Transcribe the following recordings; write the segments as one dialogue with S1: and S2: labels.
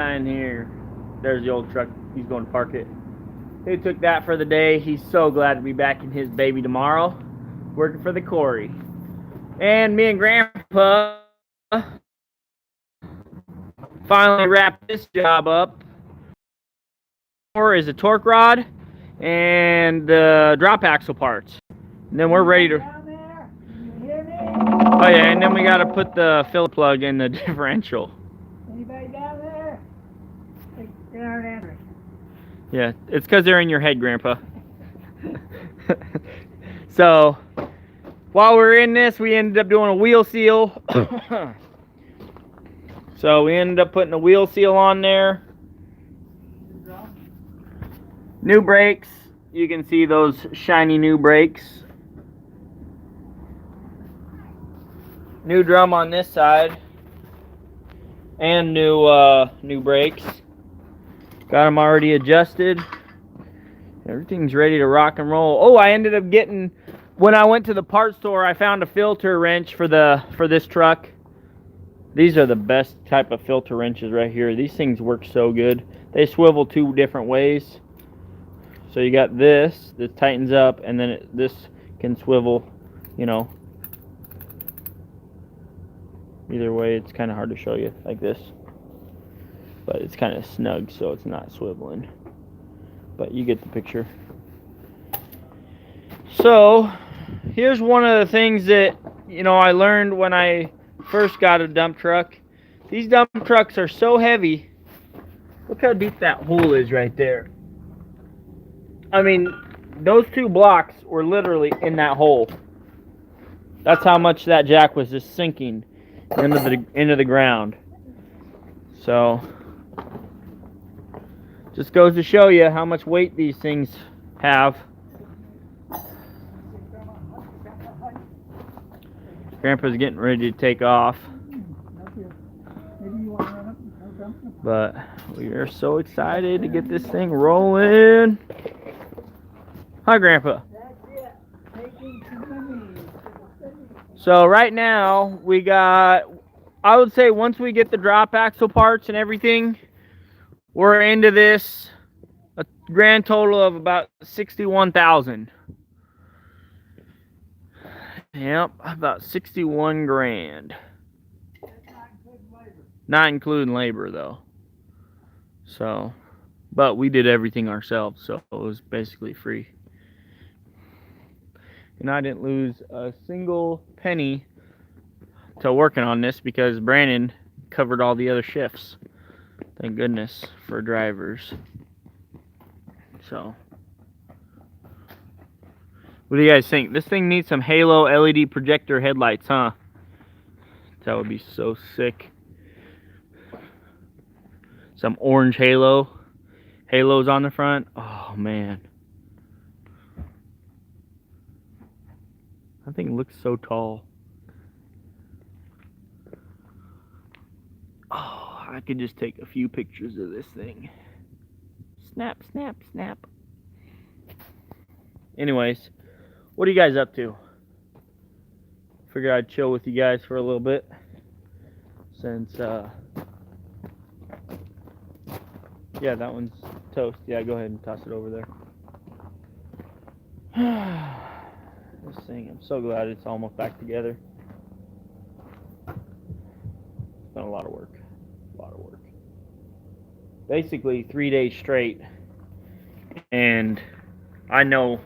S1: in here. There's the old truck. He's going to park it. He took that for the day. He's so glad to be back in his baby tomorrow, working for the quarry. And me and Grandpa finally wrapped this job up. More is a torque rod and the drop axle parts. And then we're ready to. Oh yeah, and then we got to put the fill plug in the differential.
S2: Anybody down there? They aren't answering.
S1: Yeah, it's because they're in your head, Grandpa. So, while we're in this, we ended up doing a wheel seal. So we ended up putting a wheel seal on there. New brakes. You can see those shiny new brakes. New drum on this side. And new brakes. Got them already adjusted. Everything's ready to rock and roll. Oh, I ended up getting, when I went to the parts store, I found a filter wrench for this truck. These are the best type of filter wrenches right here. These things work so good. They swivel 2 different ways. So you got this that tightens up, and then this can swivel, you know. Either way, it's kind of hard to show you like this. But it's kind of snug, so it's not swiveling. But you get the picture. So, here's one of the things that, you know, I learned when I first got a dump truck. These dump trucks are so heavy. Look how deep that hole is right there. I mean, those 2 blocks were literally in that hole. That's how much that jack was just sinking into the ground. So, just goes to show you how much weight these things have. Grandpa's getting ready to take off. But we are so excited to get this thing rolling. Hi, Grandpa. So right now we got, I would say once we get the drop axle parts and everything, we're into this, a grand total of about 61,000. Yep, about 61 grand. Not including labor though. So, but we did everything ourselves, so it was basically free. And I didn't lose a single penny to working on this because Brandon covered all the other shifts. Thank goodness for drivers. So, what do you guys think? This thing needs some halo LED projector headlights, huh? That would be so sick. Some orange halos on the front. Oh man, that thing looks so tall. Oh, I could just take a few pictures of this thing. Snap, snap, snap. Anyways, what are you guys up to? Figured I'd chill with you guys for a little bit since yeah, that one's toast. Yeah, go ahead and toss it over there. This thing, I'm so glad it's almost back together. It's been a lot of work. Basically 3 days straight. And I know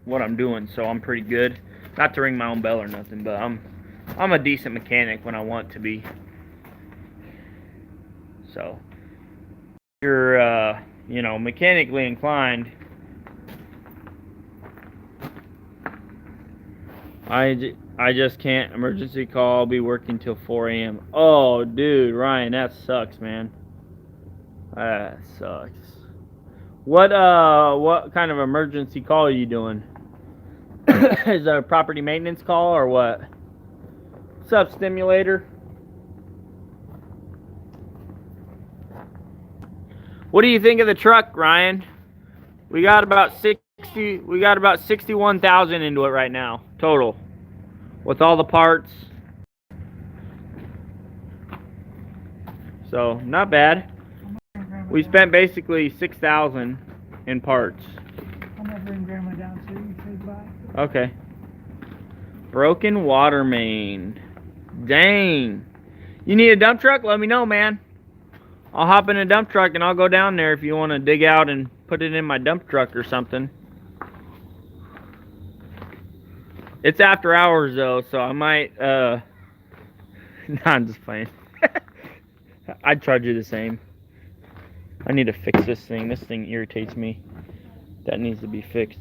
S1: what I'm doing, so I'm pretty good. Not to ring my own bell or nothing, but I'm a decent mechanic when I want to be. So, you're you know, mechanically inclined, I just can't emergency call. I'll be working till 4 a.m. Oh, dude, Ryan, that sucks, man. That sucks. What kind of emergency call are you doing? Is it a property maintenance call or what? What's up, Stimulator? What do you think of the truck, Ryan? We got about 61,000 into it right now, total. With all the parts. So, not bad. We spent basically $6,000 in parts.
S2: I'm gonna bring Grandma down so you say bye.
S1: Okay. Broken water main. Dang. You need a dump truck? Let me know, man. I'll hop in a dump truck and I'll go down there if you want to dig out and put it in my dump truck or something. It's after hours though, so I might, nah, I'm just playing. I'd charge you the same. I need to fix this thing. This thing irritates me. That needs to be fixed.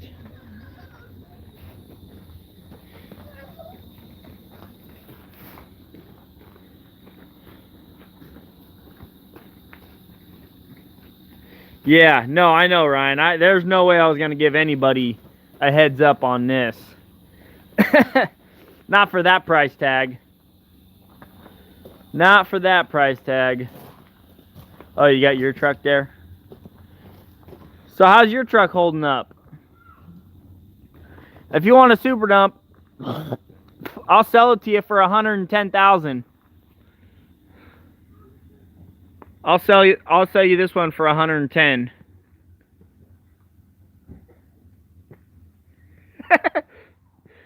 S1: Yeah, no, I know, Ryan. There's no way I was going to give anybody a heads up on this. Not for that price tag. Not for that price tag. Oh, you got your truck there? So how's your truck holding up? If you want a super dump, I'll sell it to you for $110,000. I'll sell you this one for $110,000.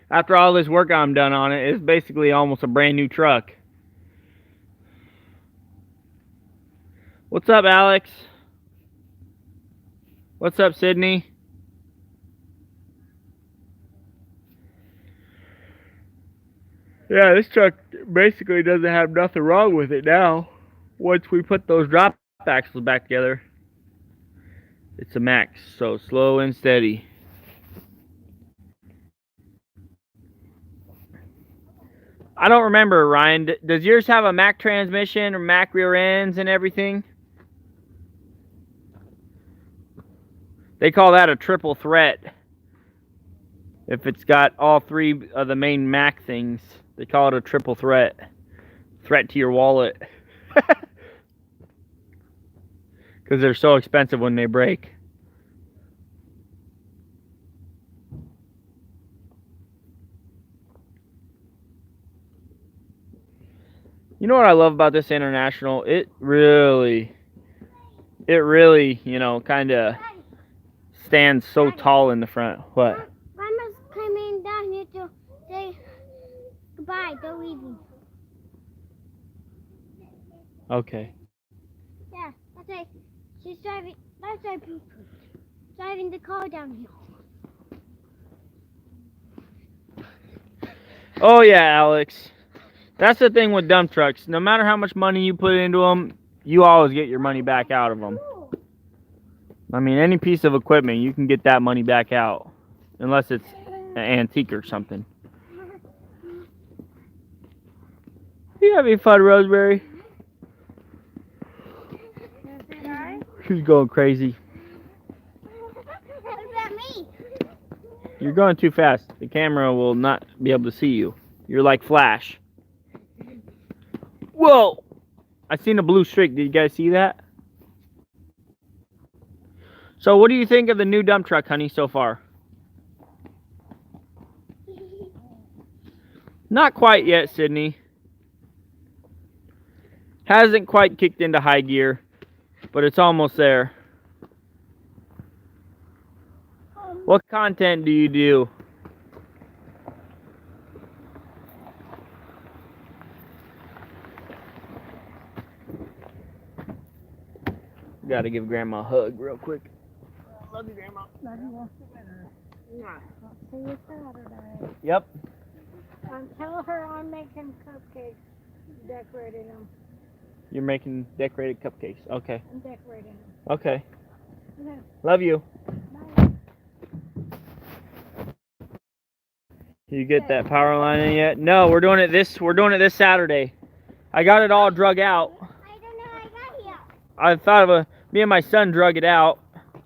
S1: After all this work I'm done on it, it's basically almost a brand new truck. What's up, Alex? What's up, Sydney? Yeah, this truck basically doesn't have nothing wrong with it now. Once we put those drop axles back together, it's a max, so slow and steady. I don't remember, Ryan. Does yours have a Mack transmission or Mack rear ends and everything? They call that a triple threat. If it's got all three of the main Mack things, they call it a triple threat. Threat to your wallet. Because they're so expensive when they break. You know what I love about this International? It really, you know, kind of stands so tall in the front. What?
S3: Grandma's coming down here to say goodbye. They're leaving.
S1: Okay.
S3: Yeah, that's right. She's driving. That's right, people. Driving the car down here.
S1: Oh yeah, Alex. That's the thing with dump trucks. No matter how much money you put into them, you always get your money back out of them. I mean, any piece of equipment, you can get that money back out. Unless it's an antique or something. You having fun, Rosemary? She's going crazy.
S3: What about me?
S1: You're going too fast. The camera will not be able to see you. You're like Flash. Whoa! I seen a blue streak. Did you guys see that? So what do you think of the new dump truck, honey, so far? Not quite yet, Sydney. Hasn't quite kicked into high gear, but it's almost there. What content do you do? Gotta give Grandma a hug real quick. Love you, Grandma.
S2: Now he wants to win her.
S3: I'll see you Saturday.
S1: Yep.
S3: Tell her I'm making cupcakes, decorating them.
S1: You're making decorated cupcakes. Okay.
S3: I'm decorating them.
S1: Okay.
S3: Okay.
S1: Love you.
S3: Bye.
S1: You get that power line in yet? No, we're doing it this Saturday. I got it all drug out.
S3: I don't know how I got here.
S1: I thought of me and my son drug it out.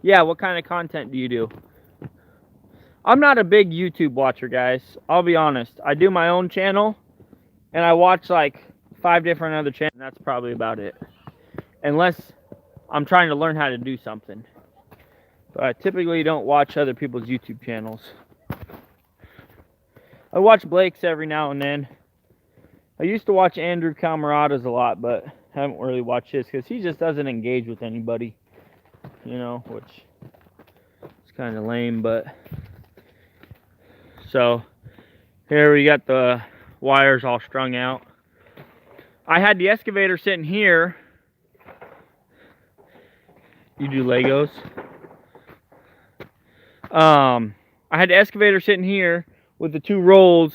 S1: Yeah, what kind of content do you do? I'm not a big YouTube watcher, guys. I'll be honest. I do my own channel, and I watch like 5 different other channels. And that's probably about it. Unless I'm trying to learn how to do something. But I typically don't watch other people's YouTube channels. I watch Blake's every now and then. I used to watch Andrew Camarada's a lot, but haven't really watched his because he just doesn't engage with anybody. you know, which is kind of lame, but so here we got the wires all strung out. I had the excavator sitting here. You do Legos? I had the excavator sitting here with the 2 rolls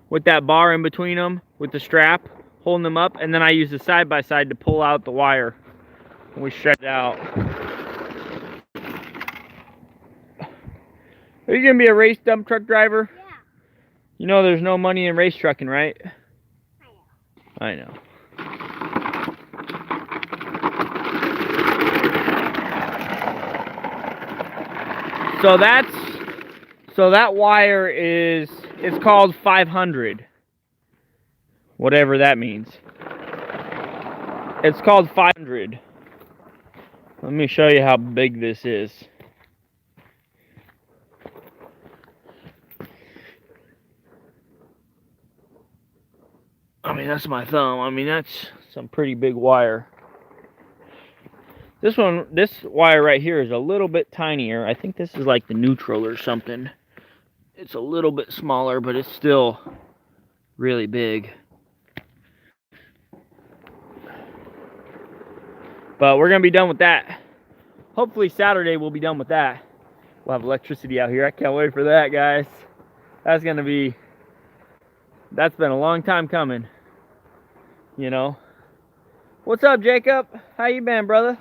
S1: with that bar in between them with the strap holding them up, and then I used the side-by-side to pull out the wire and we shred it out. Are you gonna be a race dump truck driver?
S3: Yeah.
S1: You know there's no money in race trucking, right? I know. So that wire is, it's called 500. Whatever that means. It's called 500. Let me show you how big this is. I mean, that's my thumb. I mean, that's some pretty big wire. This wire right here is a little bit tinier. I think this is like the neutral or something. It's a little bit smaller, but it's still really big. But we're gonna be done with that. Hopefully Saturday we'll be done with that. We'll have electricity out here. I can't wait for that, guys. That's been a long time coming. You know. What's up, Jacob? How you been, brother?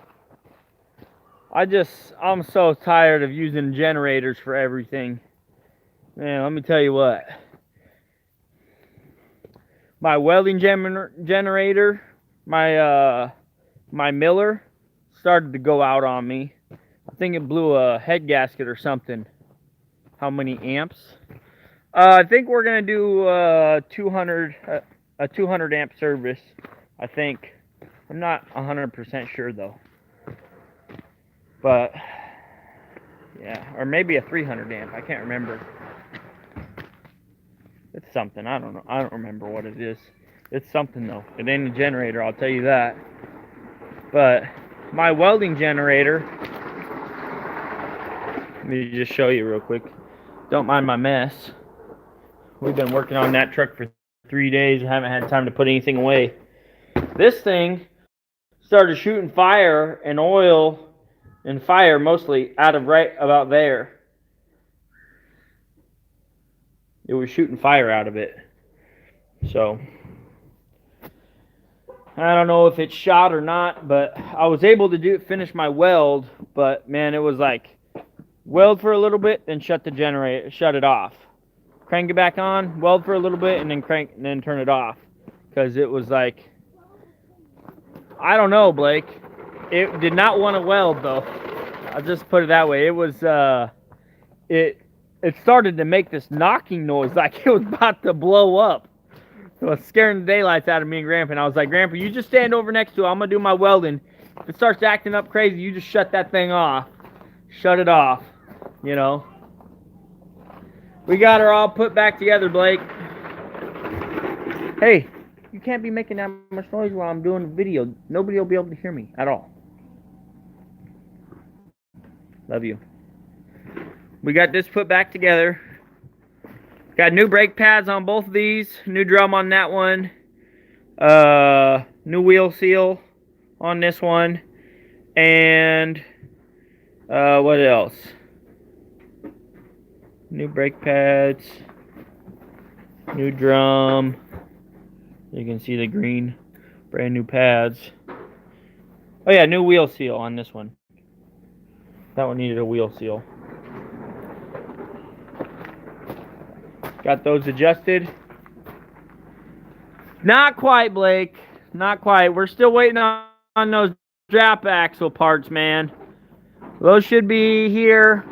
S1: I'm so tired of using generators for everything. Man, let me tell you what. My welding generator, my miller started to go out on me. I think it blew a head gasket or something. How many amps? I think we're gonna do a 200 amp service. I think. I'm not 100% sure though. But yeah, or maybe a 300 amp. I can't remember. It's something. I don't know. I don't remember what it is. It's something though. It ain't a generator, I'll tell you that. But my welding generator, let me just show you real quick. Don't mind my mess. We've been working on that truck for 3 days. I haven't had time to put anything away. This thing started shooting fire and oil and fire mostly out of right about there. It was shooting fire out of it. So I don't know if it's shot or not, but I was able to finish my weld, but man, it was like weld for a little bit, then shut it off. Crank it back on, weld for a little bit, and then turn it off. Because it was like, I don't know, Blake. It did not want to weld though. I'll just put it that way. It was it started to make this knocking noise like it was about to blow up. It was scaring the daylights out of me and Grandpa. And I was like, Grandpa, you just stand over next to it. I'm going to do my welding. If it starts acting up crazy, you just shut that thing off. Shut it off, you know. We got her all put back together, Blake. Hey, you can't be making that much noise while I'm doing the video. Nobody will be able to hear me at all. Love you. We got this put back together. Got new brake pads on both of these. New drum on that one. New wheel seal on this one. And what else? New brake pads. New drum. You can see the green. Brand new pads. Oh yeah, new wheel seal on this one. That one needed a wheel seal. Got those adjusted. Not quite, Blake. Not quite. We're still waiting on those drop axle parts, man. Those should be here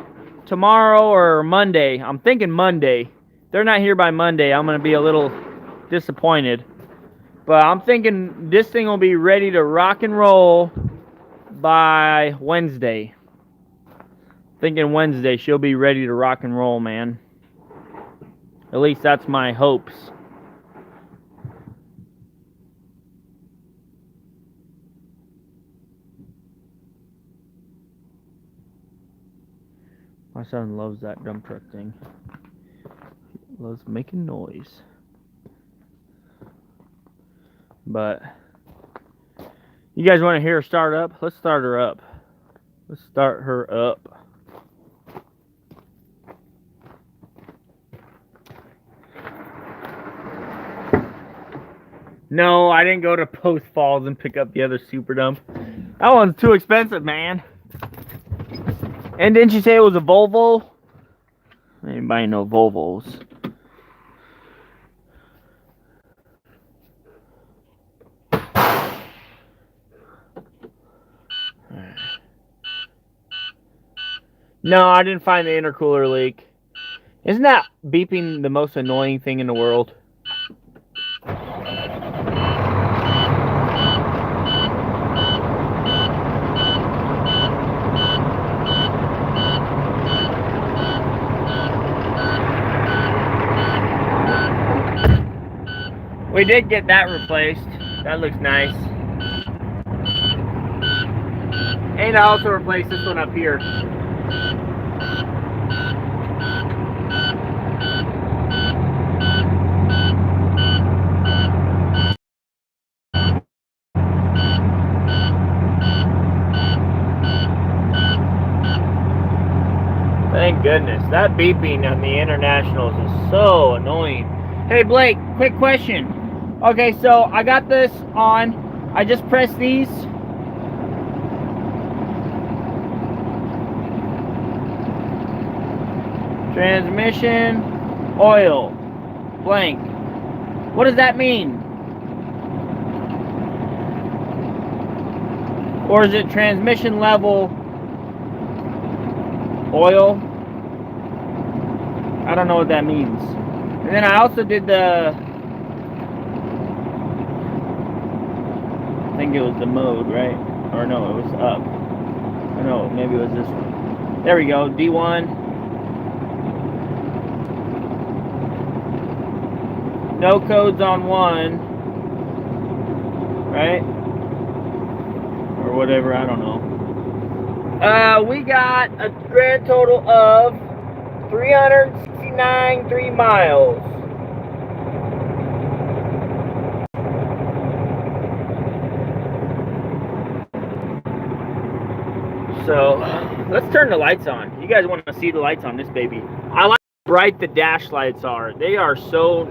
S1: tomorrow or Monday. I'm thinking Monday. If they're not here by Monday, I'm going to be a little disappointed. But I'm thinking this thing will be ready to rock and roll by Wednesday. Thinking Wednesday she'll be ready to rock and roll, man. At least that's my hopes. My son loves that dump truck thing. He loves making noise. But you guys want to hear her start up? Let's start her up. Let's start her up. No, I didn't go to Post Falls and pick up the other super dump. That one's too expensive, man. And didn't you say it was a Volvo? Anybody know Volvos? No, I didn't find the intercooler leak. Isn't that beeping the most annoying thing in the world? We did get that replaced. That looks nice. And I also replaced this one up here. Thank goodness. That beeping on the internationals is so annoying. Hey Blake, quick question. Okay, so I got this on. I just pressed these. Transmission, oil, blank. What does that mean? Or is it transmission level oil? I don't know what that means. And then I also did the, I think it was the mode, right? Or no, it was up. Or no, maybe it was this one. There we go, D1. No codes on one, right? Or whatever, I don't know. We got a grand total of 369 miles. So, let's turn the lights on. You guys want to see the lights on this baby. I like how bright the dash lights are. They are so,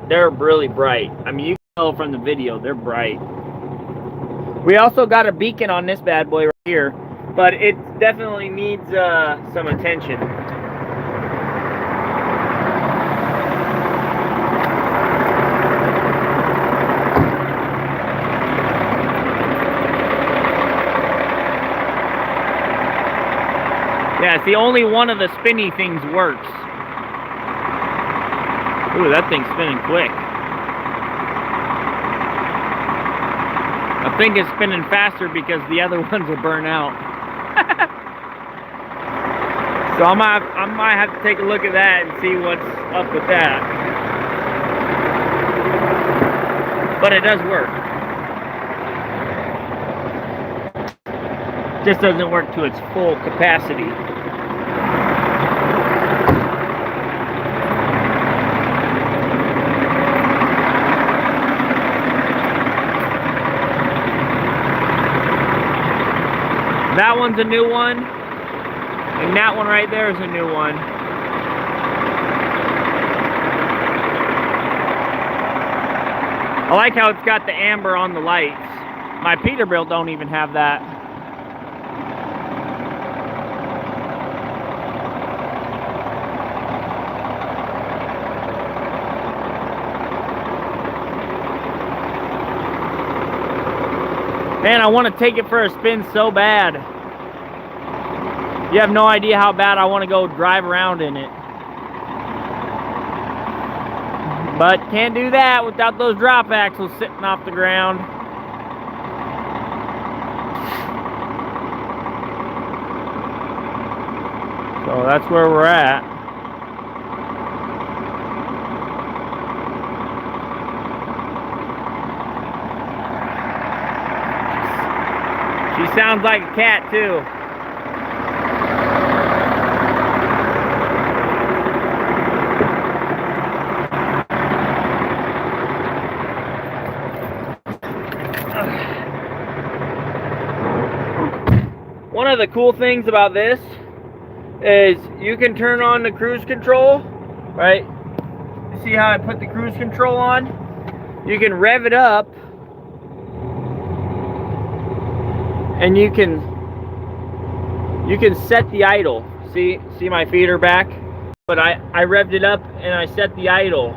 S1: they're really bright. I mean, you can tell from the video, they're bright. We also got a beacon on this bad boy right here, but it definitely needs some attention. Yeah, see, only one of the spinny things works. Ooh, that thing's spinning quick. I think it's spinning faster because the other ones are burnt out. So I might have to take a look at that and see what's up with that. But it does work. Just doesn't work to its full capacity. That one's a new one, and that one right there is a new one. I like how it's got the amber on the lights. My Peterbilt don't even have that. Man, I want to take it for a spin so bad. You have no idea how bad I want to go drive around in it. But can't do that without those drop axles sitting off the ground. So that's where we're at. She sounds like a cat too. one of the cool things about this is you can turn on the cruise control, right? See how I put the cruise control on? You can rev it up, and you can set the idle. See my feet are back? But I revved it up and I set the idle.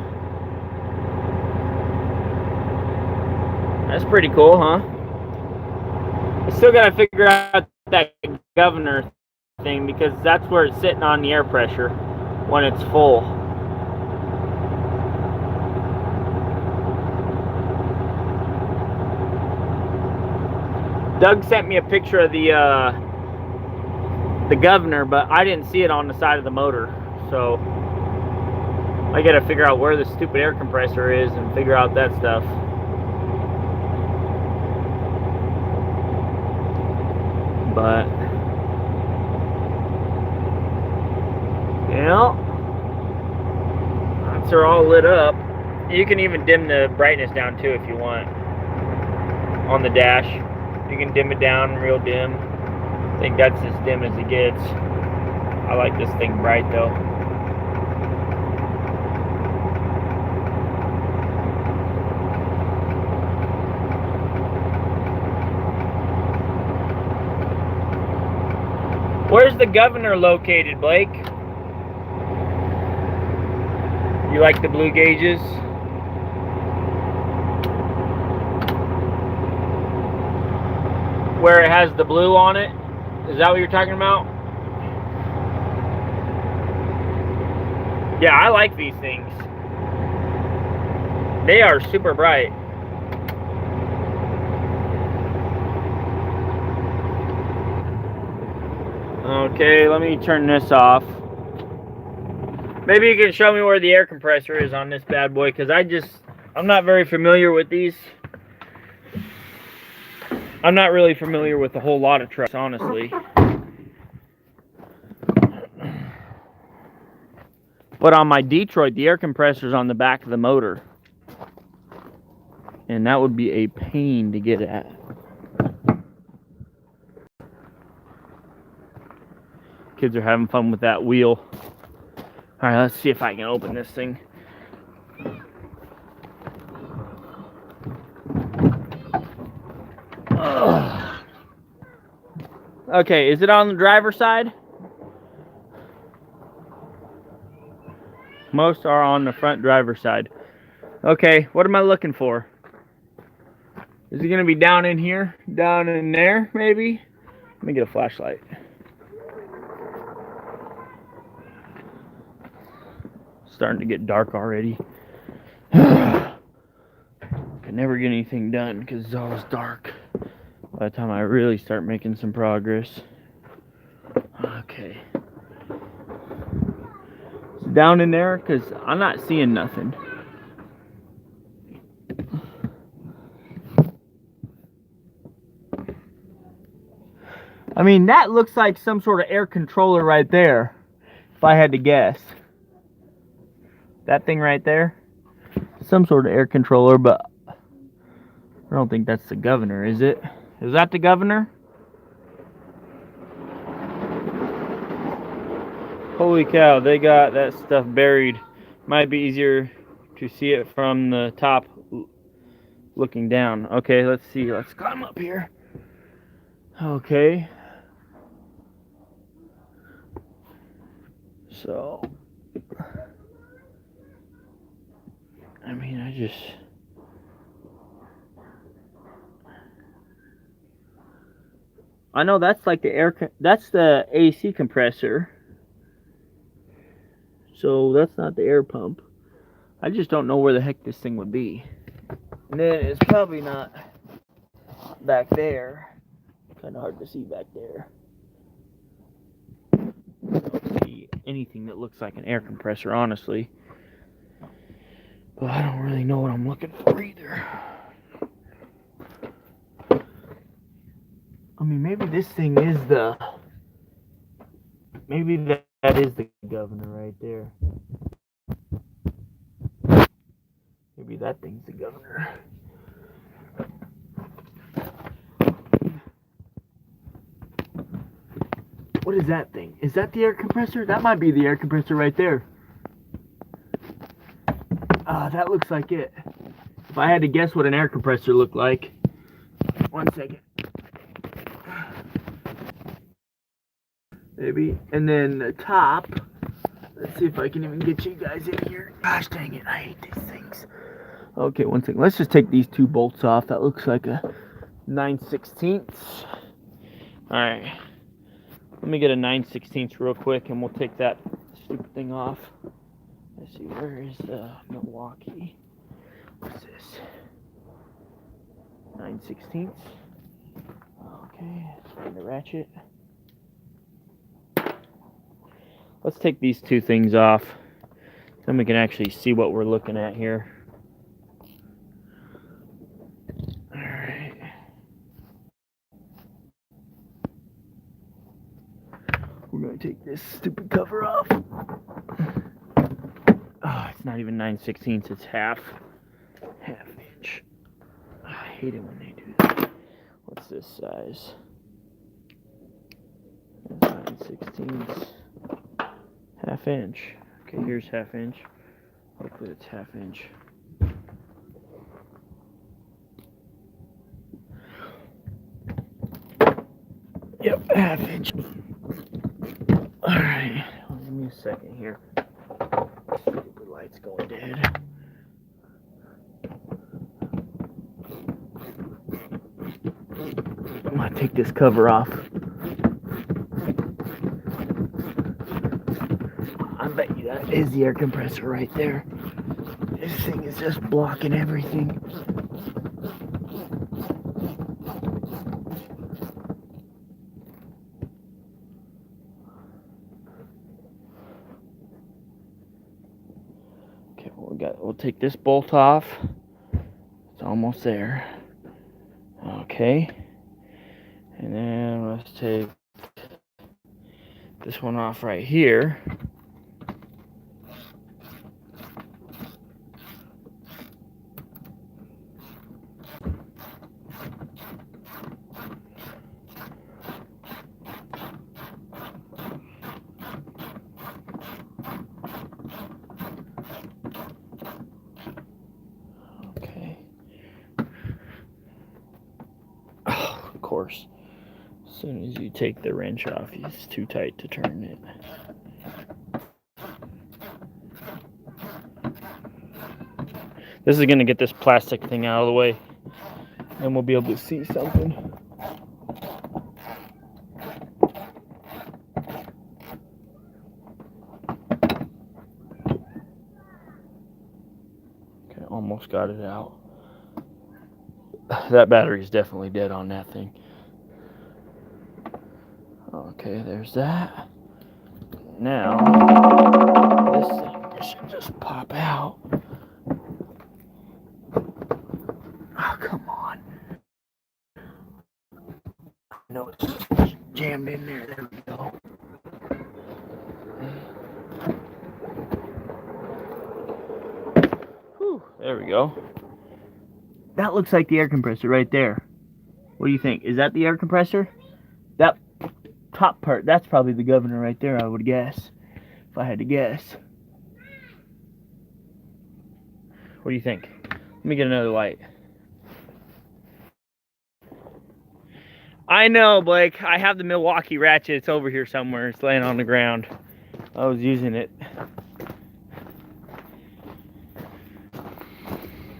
S1: That's pretty cool, huh? I still gotta figure out that governor thing, because that's where it's sitting on the air pressure when it's full. Doug sent me a picture of the governor, but I didn't see it on the side of the motor, so I gotta figure out where the stupid air compressor is and figure out that stuff. But yeah, lights are all lit up. You can even dim the brightness down too if you want. On the dash, you can dim it down real dim. I think that's as dim as it gets. I like this thing bright though. Where's the governor located, Blake? You like the blue gauges? Where it has the blue on it? Is that what you're talking about? Yeah, I like these things. They are super bright. Okay, let me turn this off. Maybe you can show me where the air compressor is on this bad boy, because I'm not very familiar with these. I'm not really familiar with a whole lot of trucks, honestly. But on my Detroit, the air compressor's on the back of the motor. And that would be a pain to get at. Kids are having fun with that wheel. Alright, let's see if I can open this thing. Ugh. Okay, is it on the driver's side? Most are on the front driver's side. Okay, what am I looking for? Is it going to be down in here? Down in there, maybe? Let me get a flashlight. Starting to get dark already. Can never get anything done because it's always dark by the time I really start making some progress. Okay. It's down in there because I'm not seeing nothing. I mean, that looks like some sort of air controller right there, if I had to guess. That thing right there, some sort of air controller, but I don't think that's the governor, is it? Is that the governor? Holy cow, they got that stuff buried. Might be easier to see it from the top looking down. Okay, let's see. Let's climb up here. Okay. So, I mean, I know that's like that's the AC compressor. So that's not the air pump. I just don't know where the heck this thing would be. And then it's probably not back there. Kind of hard to see back there. I don't see anything that looks like an air compressor, honestly. But I don't really know what I'm looking for either. I mean, maybe this thing is maybe that is the governor right there. Maybe that thing's the governor. What is that thing? Is that the air compressor? That might be the air compressor right there. That looks like it. If I had to guess what an air compressor looked like. 1 second. Maybe. And then the top. Let's see if I can even get you guys in here. Gosh dang it, I hate these things. Okay, 1 second. Let's just take these 2 bolts off. That looks like a 9/16. Alright. Let me get a 9/16 real quick and we'll take that stupid thing off. Let's see, where is the Milwaukee? What's this? 9/16. Okay, find the ratchet. Let's take these 2 things off. Then we can actually see what we're looking at here. Alright. We're going to take this stupid cover off. Oh, it's not even 9/16, it's half inch. I hate it when they do that. What's this size? 9/16, half inch. Okay, here's half inch. Hopefully it's half inch. Yep, half inch. Alright, give me a second here. Stupid light's going dead. I'm gonna take this cover off. I bet you that is the air compressor right there. This thing is just blocking everything. Okay, we'll take this bolt off. It's almost there. Okay. And then let's take this one off right here. Okay. Oh, of course. As soon as you take the wrench off, it's too tight to turn it. This is going to get this plastic thing out of the way, and we'll be able to see something. Okay, almost got it out. That battery is definitely dead on that thing. Okay, there's that. Now, this thing should just pop out. Oh, come on. No, it's just jammed in there. There we go. Whew, there we go. That looks like the air compressor right there. What do you think? Is that the air compressor? That top part, that's probably the governor right there, I would guess. If I had to guess. What do you think? Let me get another light. I know, Blake. I have the Milwaukee ratchet. It's over here somewhere. It's laying on the ground. I was using it.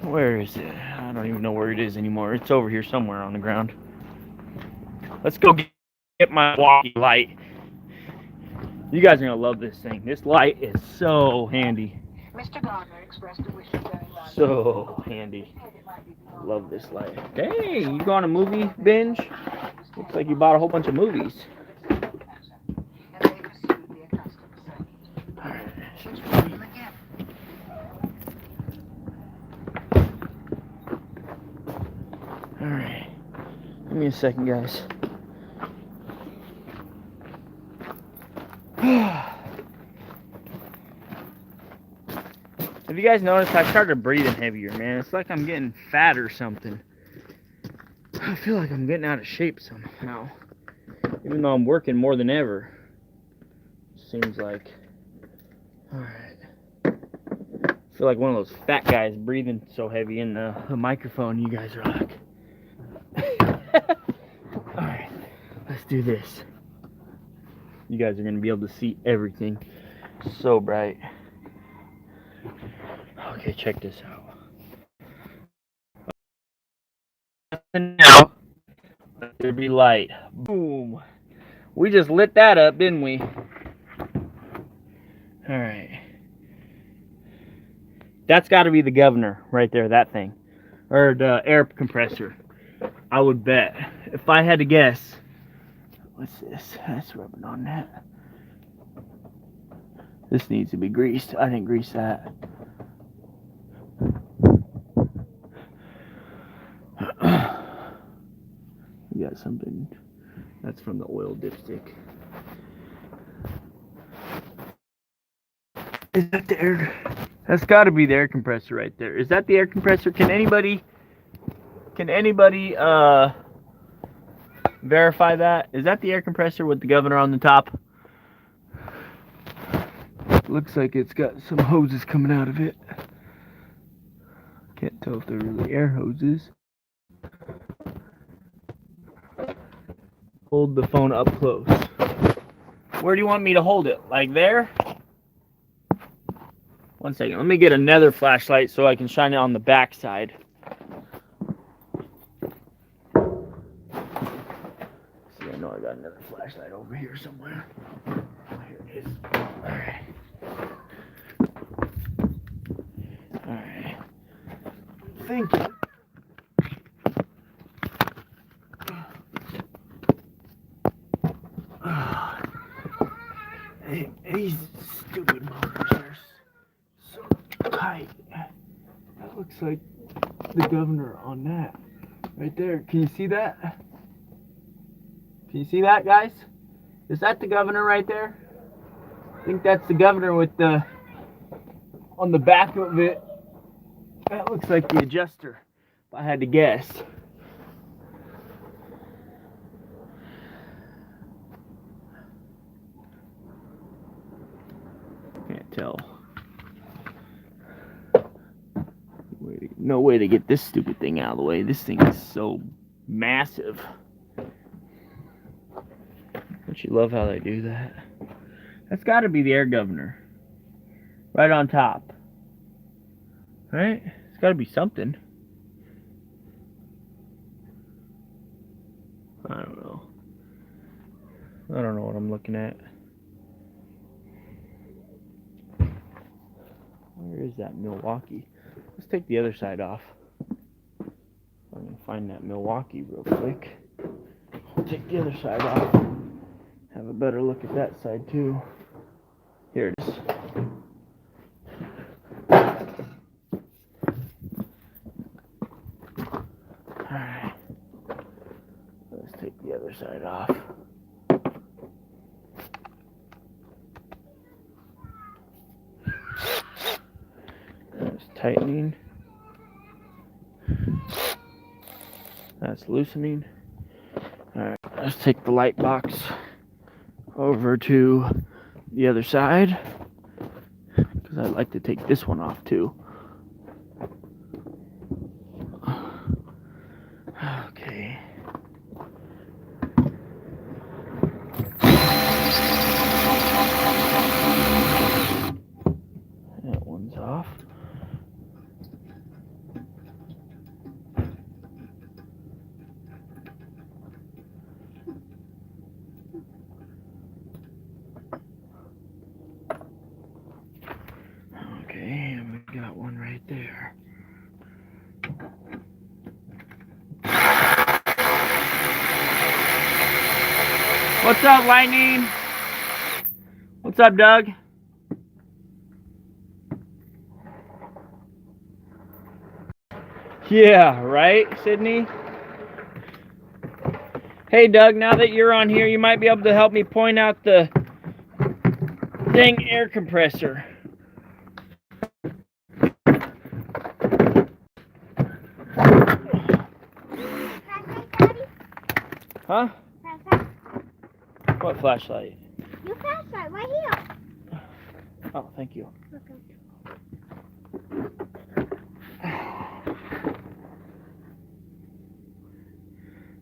S1: Where is it? I don't even know where it is anymore. It's over here somewhere on the ground. Let's go get my Milwaukee light. You guys are going to love this thing. This light is so handy.
S2: Mr. Gardner expressed a wish of going live.
S1: So handy. Love this light. Hey, you go on a movie binge? Looks like you bought a whole bunch of movies. Alright. Give me a second, guys. Have you guys noticed I started breathing heavier, man? It's like I'm getting fat or something. I feel like I'm getting out of shape somehow. Even though I'm working more than ever. seems like. Alright. I feel like one of those fat guys breathing so heavy in the microphone. You guys are like. Alright, let's do this. You guys are going to be able to see everything. So bright. Okay, check this out. And now, let there be light. Boom. We just lit that up, didn't we? Alright. That's got to be the governor right there, that thing. Or the air compressor. I would bet. If I had to guess. What's this? That's rubbing on that. This needs to be greased. I didn't grease that. We got something. That's from the oil dipstick. Is that the air? That's got to be the air compressor right there. Is that the air compressor? Can anybody verify that? Is that the air compressor with the governor on the top? Looks like it's got some hoses coming out of it. Can't tell if they're really air hoses. Hold the phone up close. Where do you want me to hold it? Like there? One second. Let me get another flashlight so I can shine it on the back side. See, I know I got another flashlight over here somewhere. Here it is. Alright. Alright. Thank you. These stupid motors are so tight. That looks like the governor on that. Right there. Can you see that? Can you see that, guys? Is that the governor right there? I think that's the governor with the... on the back of it. That looks like the adjuster, if I had to guess. Can't tell. No way to get this stupid thing out of the way. This thing is so massive. Don't you love how they do that? That's got to be the air governor. Right on top. Right? It's got to be something. I don't know. I don't know what I'm looking at. Where is that Milwaukee? Let's take the other side off. I'm going to find that Milwaukee real quick. I'll take the other side off. Have a better look at that side too. Here it is. Alright. Let's take the other side off. That's tightening. That's loosening. Alright, let's take the light box over to the other side, because I'd like to take this one off too. Okay. That one's off. Okay, and we got one right there. What's up, Lightning? What's up, Doug? Yeah, right, Sydney? Hey, Doug, now that you're on here, you might be able to help me point out the dang air compressor. Huh? What flashlight?
S3: Your flashlight right here.
S1: Oh, thank you.
S3: Okay.
S1: I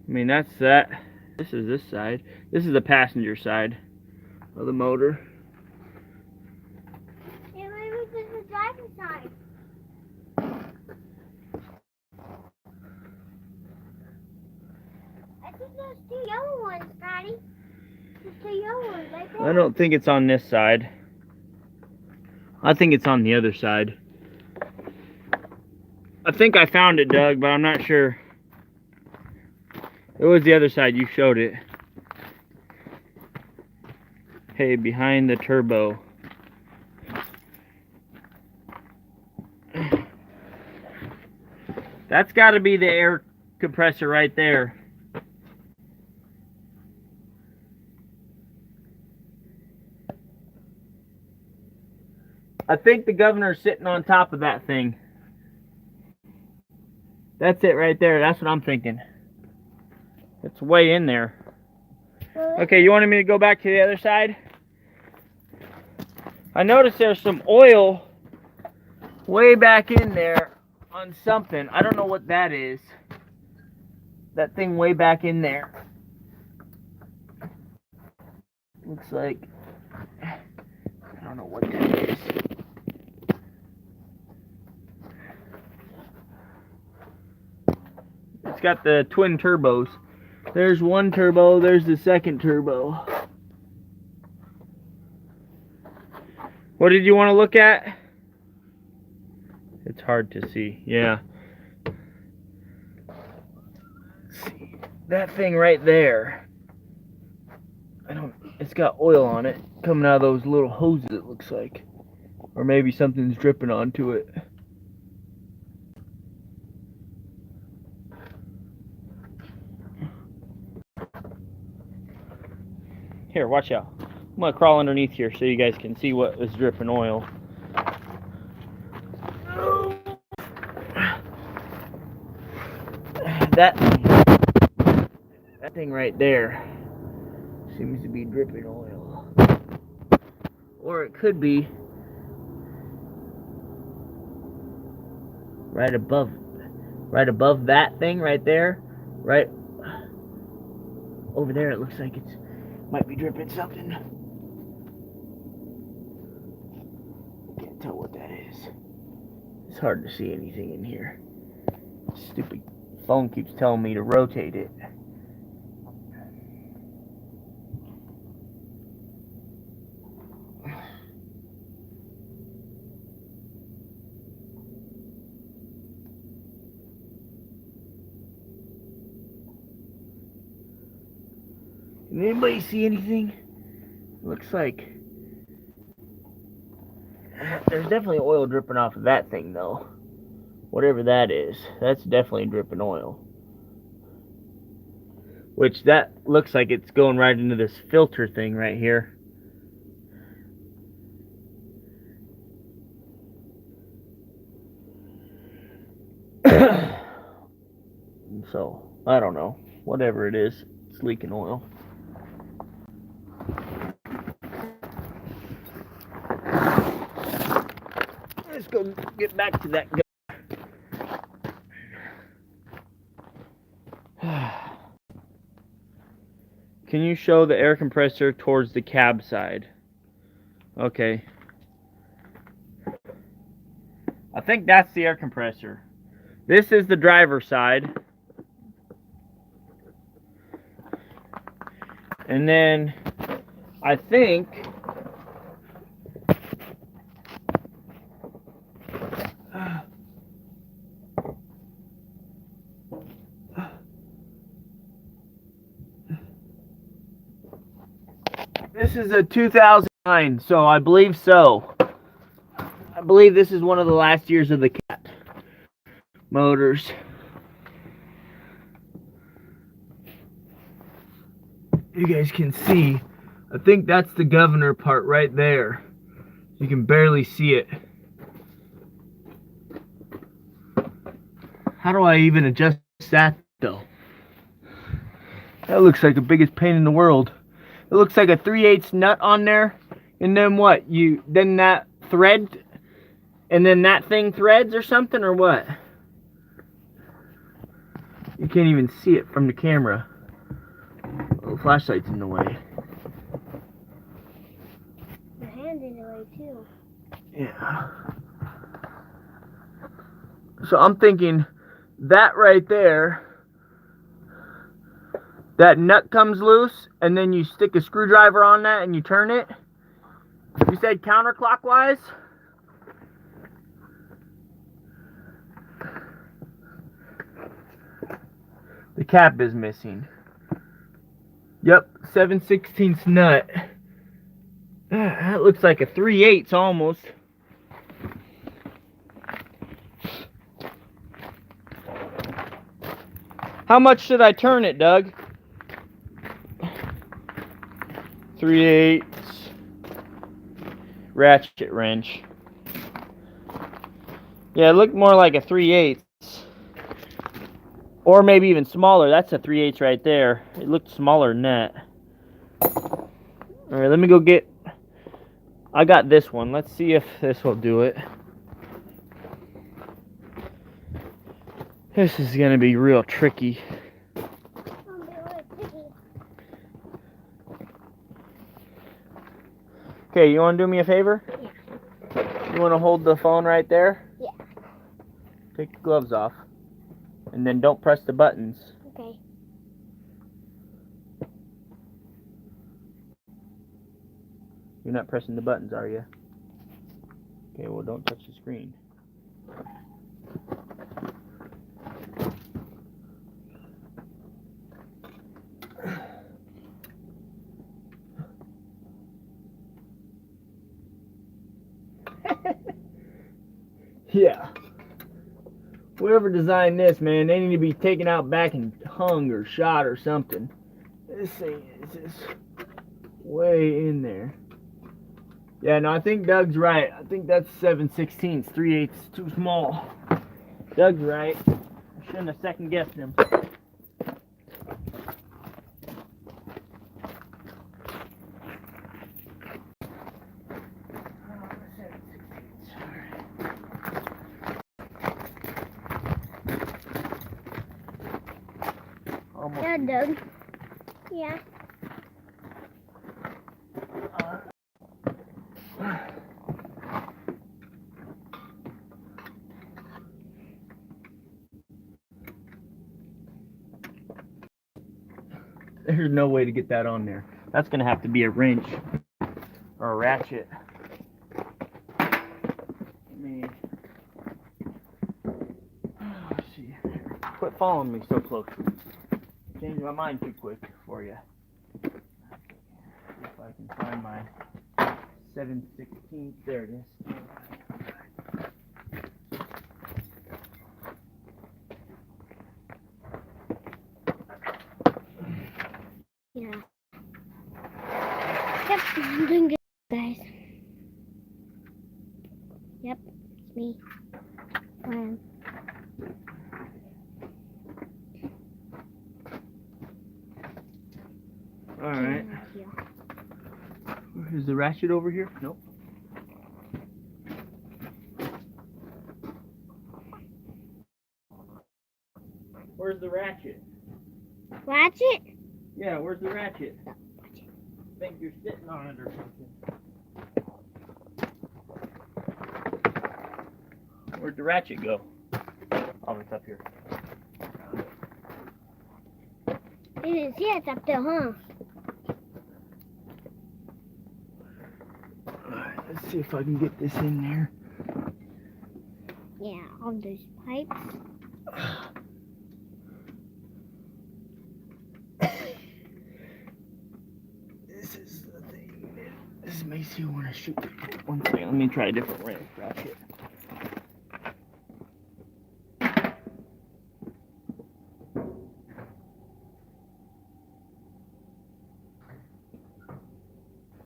S1: mean, that's that. This is this side. This is the passenger side of the motor.
S3: Yeah, maybe this is the driver's side. I think there's two yellow ones, Daddy. There's two yellow ones right there.
S1: I don't think it's on this side. I think it's on the other side. I think I found it, Doug, but I'm not sure. It was the other side. You showed it. Hey, behind the turbo. That's got to be the air compressor right there. I think the governor's sitting on top of that thing. That's it right there. That's what I'm thinking. It's way in there. Okay, you wanted me to go back to the other side? I noticed there's some oil way back in there on something. I don't know what that is. That thing way back in there. Looks like, I don't know what that is. It's got the twin turbos. There's one turbo, there's the second turbo. What did you want to look at? It's hard to see, yeah. Let's see. That thing right there. It's got oil on it coming out of those little hoses, it looks like. Or maybe something's dripping onto it. Here, watch out. I'm gonna crawl underneath here so you guys can see what is dripping oil. That thing right there seems to be dripping oil. Or it could be right above that thing right there. Right over there it looks like it's might be dripping something. Can't tell what that is. It's hard to see anything in here. Stupid phone keeps telling me to rotate it. Can anybody see anything? Looks like there's definitely oil dripping off of that thing though. Whatever that is, that's definitely dripping oil. Which that looks like it's going right into this filter thing right here. So, I don't know. Whatever it is, it's leaking oil. Let's go get back to that guy. Can you show the air compressor towards the cab side? Okay. I think that's the air compressor. This is the driver's side. And then I think this is a 2009, so I believe so. I believe this is one of the last years of the Cat motors. You guys can see, I think that's the governor part right there. You can barely see it. How do I even adjust that though? That looks like the biggest pain in the world. It looks like a 3/8 nut on there. And then what? Then that thread, and then that thing threads or something, or what? You can't even see it from the camera. Oh, the flashlight's in the way.
S3: Your hand's in the way too.
S1: Yeah. So I'm thinking that right there, that nut comes loose, and then you stick a screwdriver on that and you turn it. You said counterclockwise? The cap is missing. Yep, 7/16 nut. That looks like a 3/8 almost. How much should I turn it, Doug? 3/8 ratchet wrench. Yeah, it looked more like a 3/8. Or maybe even smaller. That's a 3/8 right there. It looked smaller than that. Alright, let me go get... I got this one. Let's see if this will do it. This is going to be real tricky. Okay, you want to do me a favor?
S3: Yeah.
S1: You want to hold the phone right there?
S3: Yeah.
S1: Take the gloves off. And then don't press the buttons.
S3: Okay.
S1: You're not pressing the buttons, are you? Okay, well, don't touch the screen. Yeah. Whoever designed this, man, they need to be taken out back and hung or shot or something. This thing is just way in there. Yeah, no, I think Doug's right. I think that's 7/16, 3/8 too small. Doug's right. I shouldn't have second guessed him. Almost.
S3: Yeah, Doug. Yeah.
S1: There's no way to get that on there. That's gonna have to be a wrench or a ratchet. Let me see. Quit following me so close. Changed my mind too quick for you. See if I can find my 7/16. There it is.
S3: Yeah. Yep, I'm doing good, guys. Yep, it's me.
S1: Alright. Is the ratchet over here? Nope. Where's the ratchet?
S3: Ratchet?
S1: Yeah, where's the ratchet? I think you're sitting on it or something. Where'd the ratchet go? Oh, it's up here.
S3: You didn't see it's up there, huh?
S1: Alright, let's see if I can get this in there.
S3: Yeah, all those pipes.
S1: This is the thing. This makes you want to shoot. One second, let me try a different ratchet.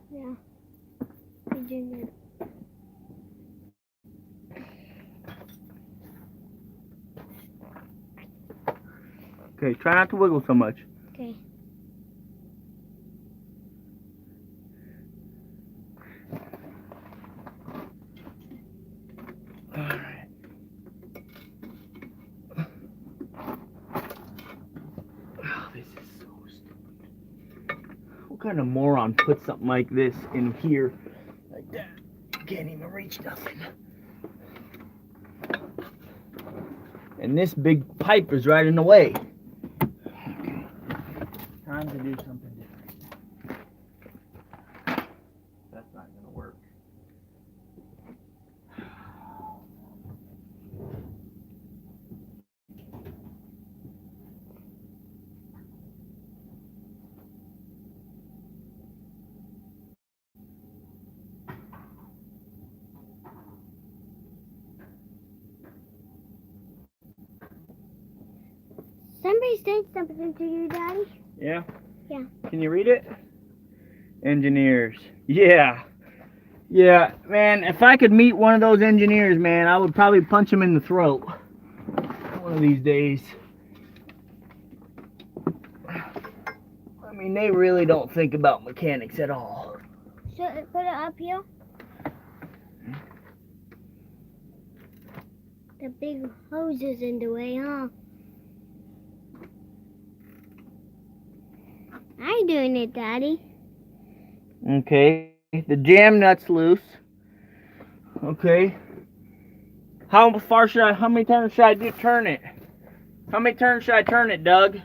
S3: Yeah. You're doing good.
S1: Okay, try not to wiggle so much.
S3: Okay.
S1: kind of moron put something like this in here? Like that. Can't even reach nothing. And this big pipe is right in the way. Okay. Time to do something different. That's not going to work.
S3: Somebody said something to you, Daddy.
S1: Yeah?
S3: Yeah.
S1: Can you read it? Engineers. Yeah. Yeah, man, if I could meet one of those engineers, man, I would probably punch him in the throat one of these days. I mean, they really don't think about mechanics at all.
S3: Should I put it up here? The big hose is in the way, huh? I'm doing it, Daddy.
S1: Okay, the jam nut's loose. Okay. How many turns should I turn it? How many turns should I turn it, Doug?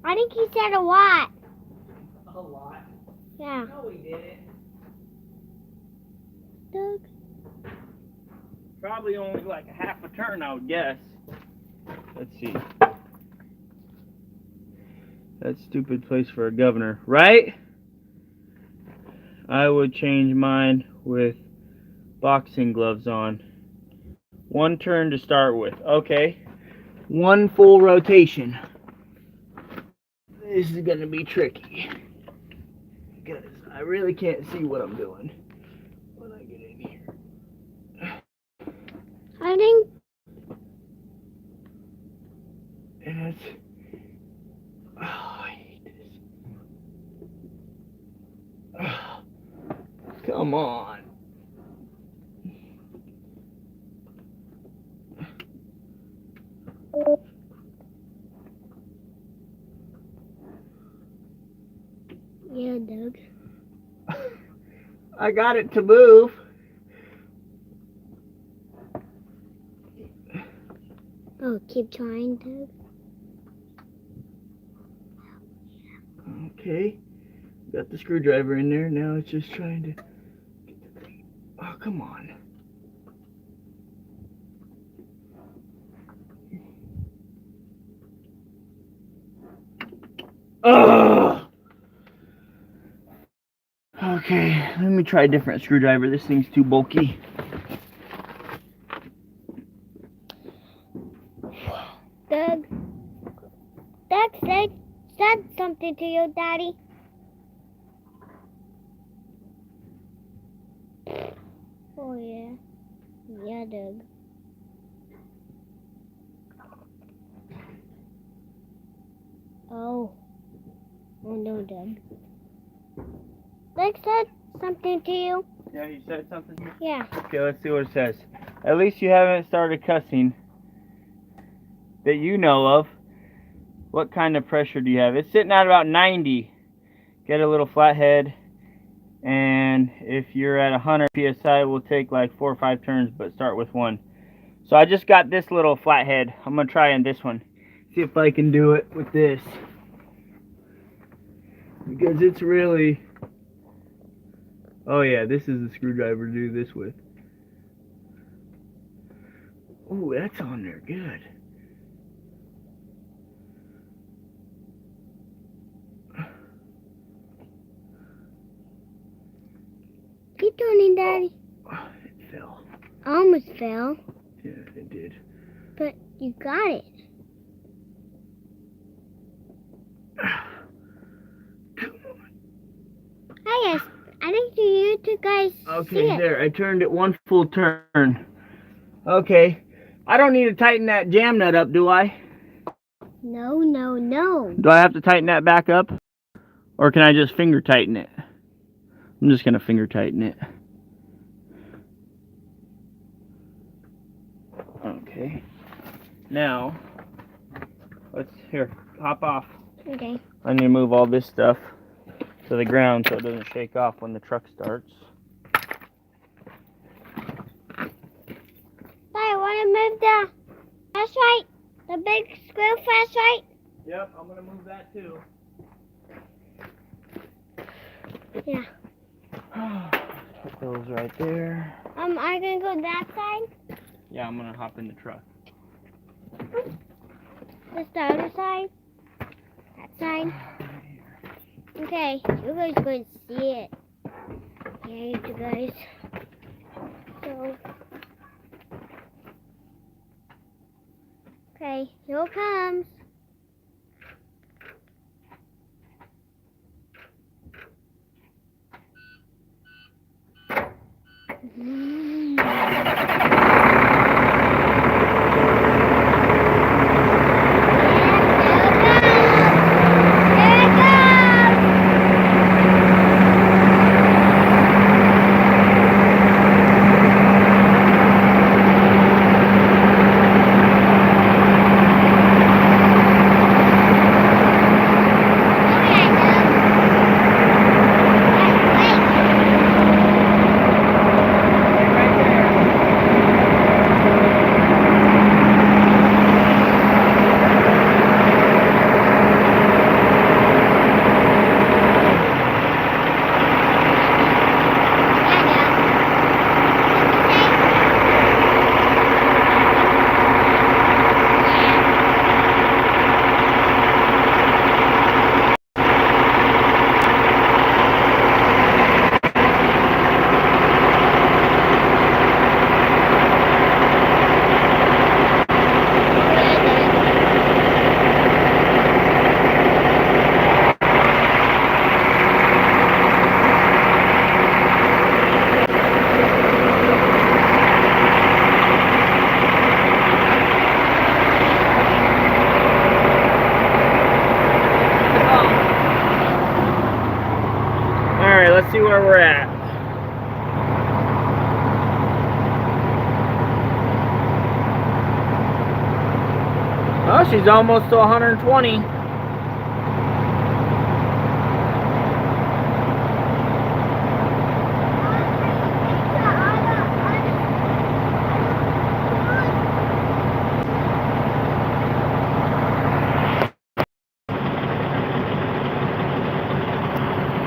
S3: I think he said a lot.
S1: A lot.
S3: Yeah.
S1: No, he didn't.
S3: Doug.
S1: Probably only like a half a turn, I would guess. Let's see. That stupid place for a governor, right? I would change mine with boxing gloves on. One turn to start with. Okay. One full rotation. This is gonna be tricky. Because I really can't see what I'm doing when I get in here.
S3: I think.
S1: And it's... Oh, I hate this. Oh, come on.
S3: Yeah, Doug.
S1: I got it to move.
S3: Oh, keep trying, Doug.
S1: Okay. Got the screwdriver in there. Now it's just trying to get the thing. Oh, come on. Ugh. Okay, let me try a different screwdriver. This thing's too bulky.
S3: Doug. Doug said something to you, Daddy. Oh, yeah. Yeah, Doug. Oh. Oh, no, Doug. Doug said something to you.
S1: Yeah, you said something?
S3: Yeah.
S1: Okay, let's see what it says. At least you haven't started cussing that you know of. What kind of pressure do you have? It's sitting at about 90. Get a little flathead. And if you're at 100 psi, we'll take like 4 or 5 turns, but start with 1. So I just got this little flathead. I'm going to try on this one. See if I can do it with this. Because it's really... Oh yeah, this is the screwdriver to do this with. Oh, that's on there good.
S3: Keep turning, Daddy.
S1: Oh, it fell.
S3: Almost fell.
S1: Yeah, it did.
S3: But you got it. Hi, guys. I think you two guys see
S1: Okay,
S3: it.
S1: there. I turned it one full turn. Okay. I don't need to tighten that jam nut up, do I?
S3: No, no, no.
S1: Do I have to tighten that back up? Or can I just finger tighten it? I'm just going to finger tighten it. Okay. Now, let's, here, hop off.
S3: Okay.
S1: I need to move all this stuff to the ground so it doesn't shake off when the truck starts.
S3: I want to move the flashlight, the big square flashlight.
S1: Yep, I'm gonna move that too.
S3: Yeah.
S1: Put those right there.
S3: Are you gonna go that side?
S1: Yeah, I'm gonna hop in the truck.
S3: This the other side? That side? Okay, you guys are going to see it. Yeah, you guys. So. Okay, here it comes.
S1: Let's see where we're at. Oh, she's almost to 120.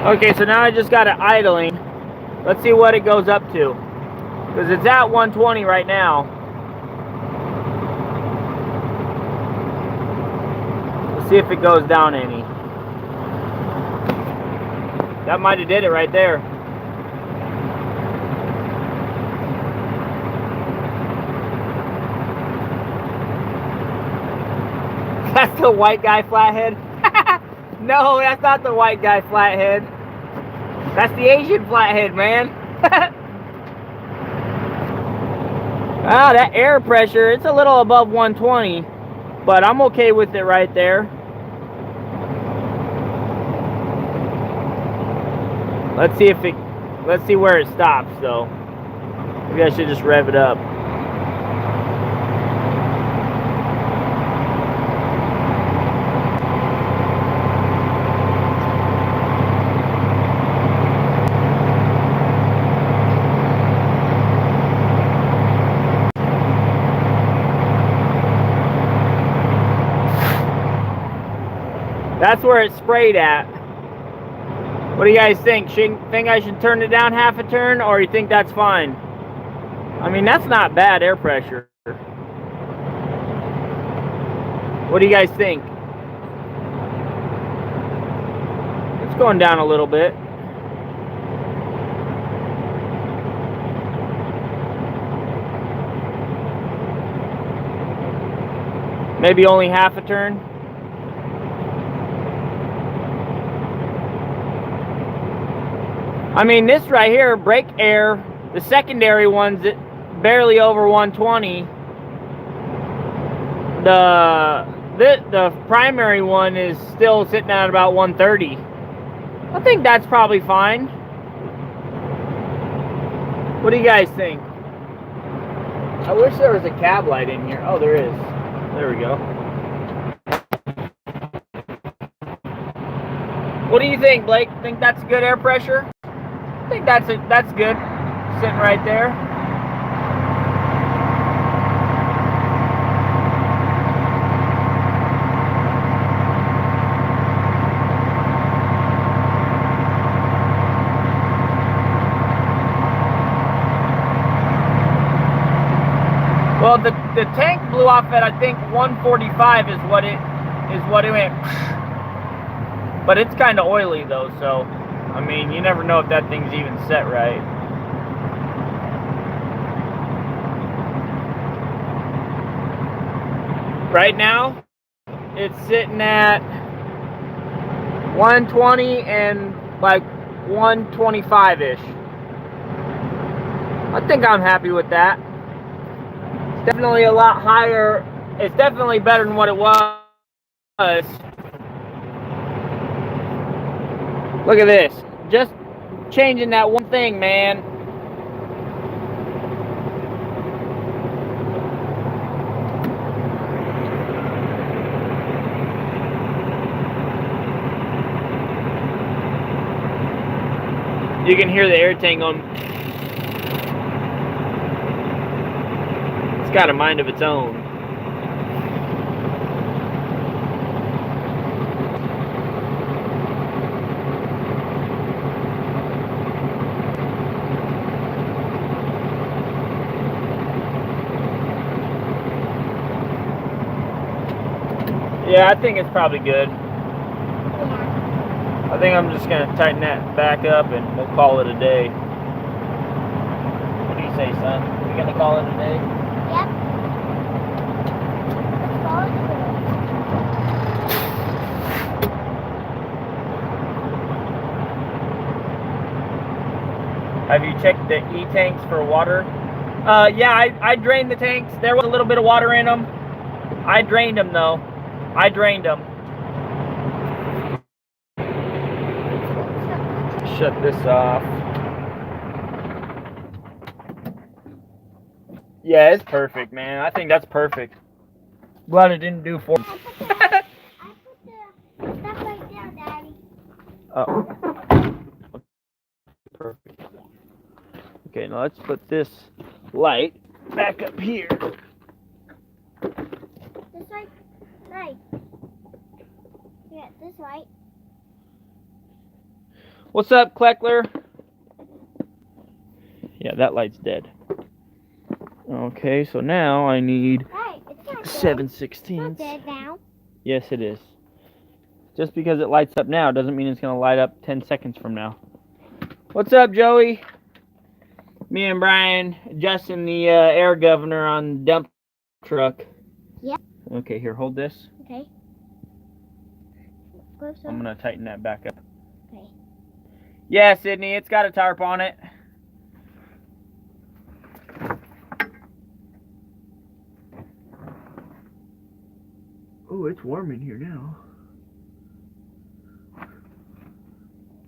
S1: Okay, so now I just got it idling. Let's see what it goes up to. Because it's at 120 right now. Let's see if it goes down any. That might have did it right there. That's the white guy flathead? No, that's not the white guy flathead. That's the Asian flathead, man. Ah, that air pressure, it's a little above 120, but I'm okay with it right there. Let's see where it stops though. Maybe I should just rev it up. That's where it's sprayed at. What do you guys think? Think I should turn it down half a turn, or you think that's fine? I mean, that's not bad air pressure. What do you guys think? It's going down a little bit. Maybe only half a turn. I mean, this right here, brake air, the secondary one's barely over 120. The primary one is still sitting at about 130. I think that's probably fine. What do you guys think? I wish there was a cab light in here. Oh, there is. There we go. What do you think, Blake? Think that's good air pressure? I think that's good. Sitting right there. Well, the tank blew off at, I think, 145 is what it went. But it's kind of oily though, so I mean, you never know if that thing's even set right. Right now, it's sitting at 120 and like 125-ish. I think I'm happy with that. It's definitely a lot higher. It's definitely better than what it was. Look at this. Just changing that one thing, man. You can hear the air tank on. It's got a mind of its own. Yeah, I think it's probably good.
S3: Yeah.
S1: I think I'm just going to tighten that back up and we'll call it a day. What do you say, son? We going to call it a day?
S3: Yep. Let's call it
S1: Have you checked the E-tanks for water? Yeah, I drained the tanks. There was a little bit of water in them. I drained them, though. I drained them. Shut this off. Yeah, it's perfect, man. I think that's perfect. Glad it didn't do for.
S3: I put the stuff right there, Daddy.
S1: Oh. Perfect. Okay, now let's put this light back up here.
S3: This light. Right. Yeah, this light.
S1: What's up, Kleckler? Yeah, that light's dead. Okay, so now I need
S3: Right, it's not dead.
S1: 7/16.
S3: It's not dead now.
S1: Yes, it is. Just because it lights up now doesn't mean it's going to light up 10 seconds from now. What's up, Joey? Me and Brian adjusting the air governor on the dump truck.
S3: Yep.
S1: Okay, here, hold this.
S3: Okay. Closer.
S1: I'm going to tighten that back up.
S3: Okay.
S1: Yeah, Sydney, it's got a tarp on it. Oh, it's warm in here now.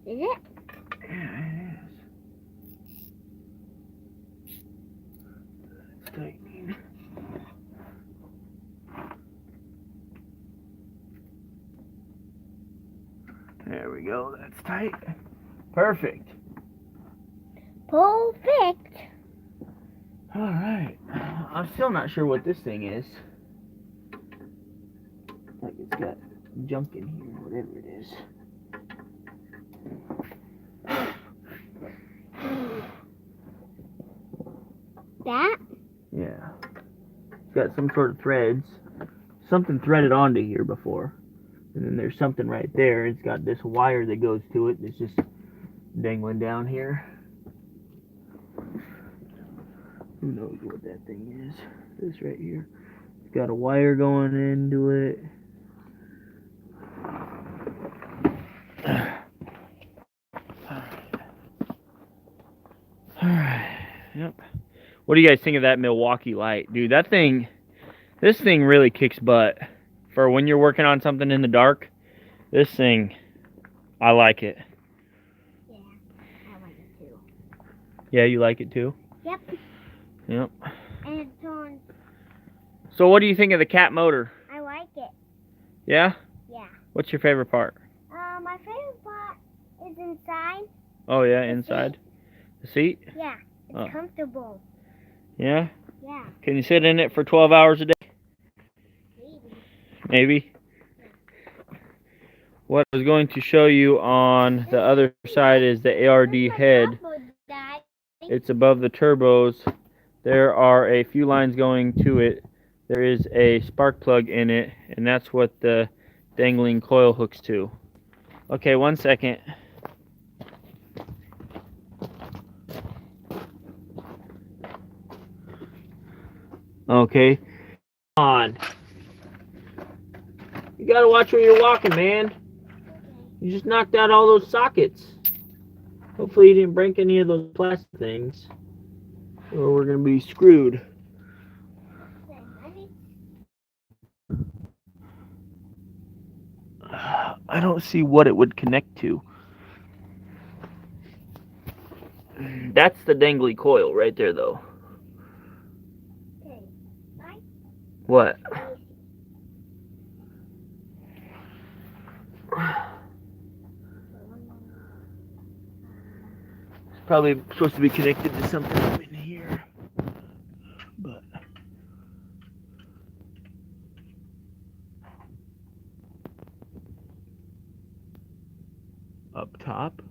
S3: Is it?
S1: Yeah, it is. It's tightening. There we go, that's tight. Perfect.
S3: Perfect.
S1: Alright. I'm still not sure what this thing is. Like it's got junk in here, whatever it is.
S3: That?
S1: Yeah. It's got some sort of threads. Something threaded onto here before. And then there's something right there. It's got this wire that goes to it that's just dangling down here. Who knows what that thing is? This right here. It's got a wire going into it. Alright. Yep. What do you guys think of that Milwaukee light? Dude, this thing really kicks butt. For when you're working on something in the dark, this thing, I like it.
S3: Yeah, I like it too.
S1: Yeah, you like it too?
S3: Yep.
S1: Yep.
S3: And it's on.
S1: So what do you think of the cat motor?
S3: I like it.
S1: Yeah?
S3: Yeah.
S1: What's your favorite part?
S3: My favorite part is inside.
S1: Oh yeah,
S3: The
S1: inside. The seat?
S3: Yeah. It's comfortable.
S1: Yeah?
S3: Yeah.
S1: Can you sit in it for 12 hours a day? Maybe. What I was going to show you on the other side is the ARD head. It's above the turbos. There are a few lines going to it. There is a spark plug in it, and that's what the dangling coil hooks to. Okay, 1 second. Okay. On. You gotta watch where you're walking, man. You just knocked out all those sockets. Hopefully you didn't break any of those plastic things, or we're gonna be screwed. I don't see what it would connect to. That's the dangly coil right there, though. What? It's probably supposed to be connected to something in here, but up top.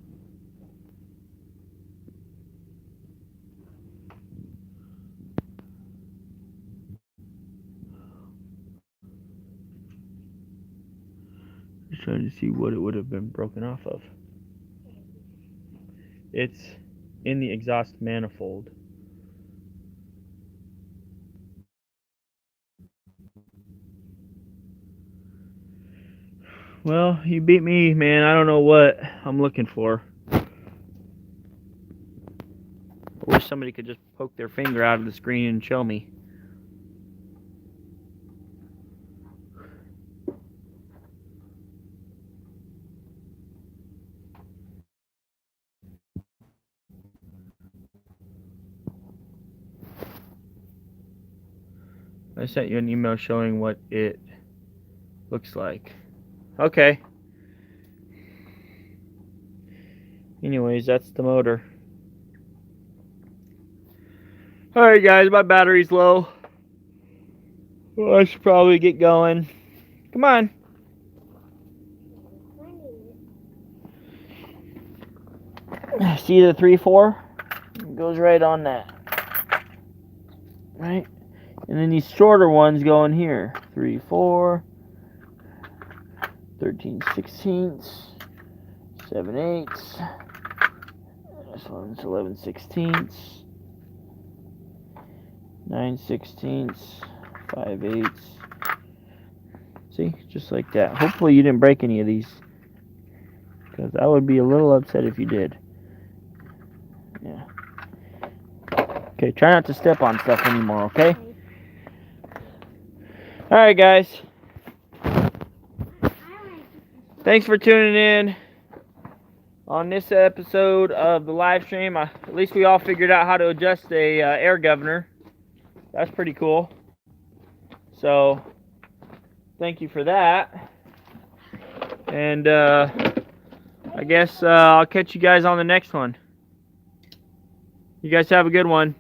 S1: Just trying to see what it would have been broken off of. It's in the exhaust manifold. Well, you beat me, man. I don't know what I'm looking for. I wish somebody could just poke their finger out of the screen and show me. I sent you an email showing what it looks like. Okay. Anyways, that's the motor. Alright guys, my battery's low. Well, I should probably get going. Come on. See the 3-4? It goes right on that. Right? And then these shorter ones go in here. 3-4, 13/16, 7/8. This one's 11/16, 9/16, 5/8. See? Just like that. Hopefully you didn't break any of these, because I would be a little upset if you did. Yeah. Okay, try not to step on stuff anymore, okay? Alright guys. Thanks for tuning in on this episode of the live stream. At least we all figured out how to adjust a air governor. That's pretty cool. So, thank you for that. And I guess I'll catch you guys on the next one. You guys have a good one.